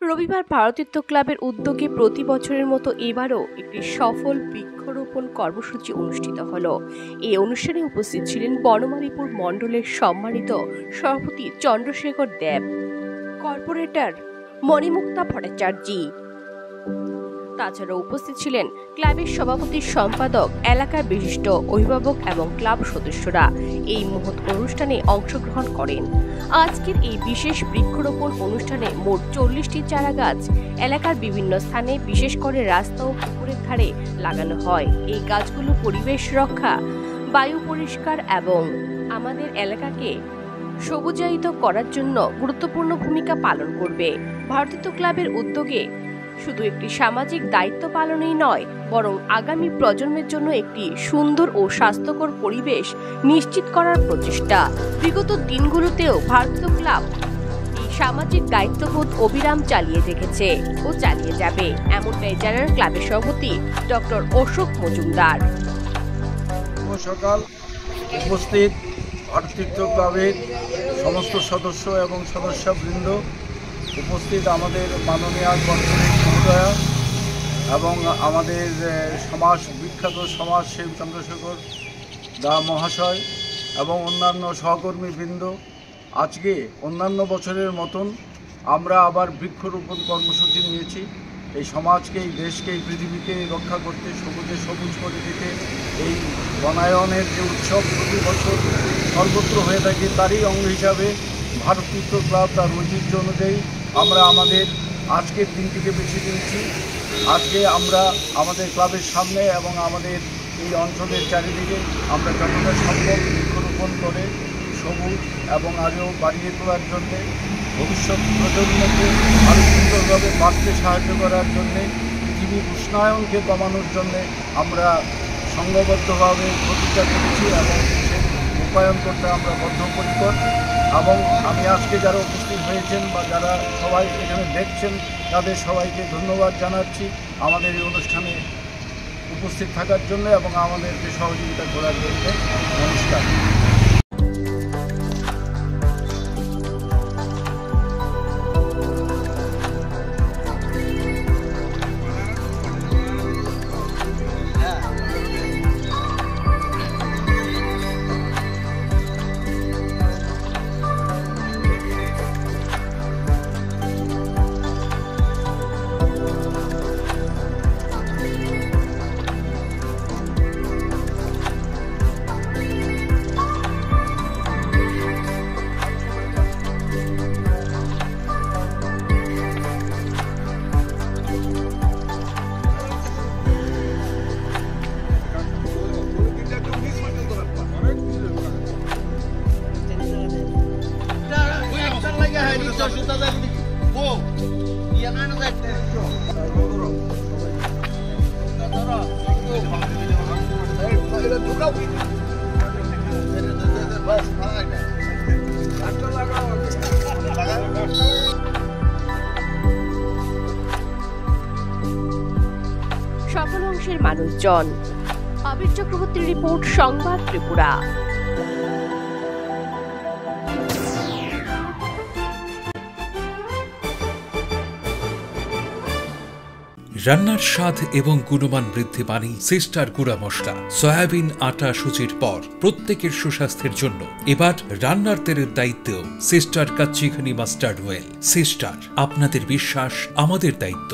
রবিবার ভারতীয় ক্লাবের উদ্যোগে প্রতি বছরের মতো এবারও একটি সফল বৃক্ষরোপণ কর্মসূচি অনুষ্ঠিত হলো। এই অনুষ্ঠানে উপস্থিত ছিলেন বনমালীপুর মণ্ডলের সম্মানিত সভাপতি চন্দ্রশেখর দেব, কর্পোরেটর মণিমুক্তা ভট্টাচার্য। তাছাড়া উপস্থিত ছিলেন ক্লাবের সভাপতি, সম্পাদক, এলাকার বিশিষ্ট অভিভাবক এবং ক্লাব সদস্যরা। এই মহৎ অনুষ্ঠানে অংশগ্রহণ করেন। আজকের এই বিশেষ বৃক্ষরোপণ অনুষ্ঠানে মোট 40টি চারা গাছ এলাকার বিভিন্ন স্থানে, বিশেষ করে রাস্তা ও পুকুরের ধারে লাগানো হয়। এই গাছগুলো পরিবেশ রক্ষা, বায়ু পরিষ্কার এবং আমাদের এলাকাকে সবুজায়িত করার জন্য গুরুত্বপূর্ণ ভূমিকা পালন করবে। ভারতীয় ক্লাবের উদ্যোগে শুধু একটি সামাজিক দায়িত্ব পালনই নয়, বরং আগামী প্রজন্মের জন্য একটি সুন্দর ও স্বাস্থ্যকর পরিবেশ নিশ্চিত করার প্রচেষ্টা। বিগত দিনগুলোতেও ভারতীয় ক্লাব এই সামাজিক দায়িত্ববোধ অবিরাম চালিয়ে রেখেছে ও চালিয়ে যাবে, এমনটাই জানান ক্লাবের সভাপতি ডক্টর অশোক মজুমদার। সকাল উপস্থিত ভারতীয় ক্লাবের সমস্ত সদস্য এবং সদস্যবৃন্দ, উপস্থিত আমাদের মাননীয় কর্পোরেট মহোদয়া এবং আমাদের বিখ্যাত সমাজসেবী চন্দ্রশেখর দা মহাশয় এবং অন্যান্য সহকর্মীবৃন্দ, আজকে অন্যান্য বছরের মতন আমরা আবার বৃক্ষরোপণ কর্মসূচি নিয়েছি। এই সমাজকে, এই দেশকে, এই পৃথিবীকে রক্ষা করতে, সবুজ করে দিতে, এই বনায়নের যে উৎসব প্রতি বছর সর্বত্র হয়ে থাকে, তারই অঙ্গ হিসাবে ভারতীয় ক্লাব তার ঐতিহ্য অনুযায়ী আমরা আমাদের আজকের দিনটিকে বেছে নিয়েছি। আজকে আমরা আমাদের ক্লাবের সামনে এবং আমাদের এই অঞ্চলের চারিদিকে আমরা যতটা সম্ভব বৃক্ষরোপণ করে সবুজ এবং আরও বাড়িয়ে তোলার জন্যে, ভবিষ্যৎ প্রজন্মকে আরও সুন্দরভাবে বাঁচতে সাহায্য করার জন্যে, পৃথিবীর উষ্ণায়নকে কমানোর জন্যে আমরা সংঘবদ্ধভাবে প্রতিজ্ঞা করেছি এবং রূপায়ণ করতে আমরা বদ্ধপরিকর। এবং আমি আজকে যারা উপস্থিত হয়েছেন বা যারা সবাই এখানে দেখছেন, তাদের সবাইকে ধন্যবাদ জানাচ্ছি আমাদের এই অনুষ্ঠানে উপস্থিত থাকার জন্য এবং আমাদেরকে সহযোগিতা করার জন্য। নমস্কার। সকল অংশের মানুষজন। আবির চক্রবর্তীর রিপোর্ট, সংবাদ ত্রিপুরা। রান্নার স্বাদ এবং গুণমান বৃদ্ধি মানেই সিস্টার গুঁড়া মশলা। সয়াবিন আটা সুচির পর প্রত্যেকের সুস্বাস্থ্যের জন্য এবার রান্নার তেলের দায়িত্বেও sister kachi ghani mustard oil. Sister, আপনাদের বিশ্বাস আমাদের দায়িত্ব।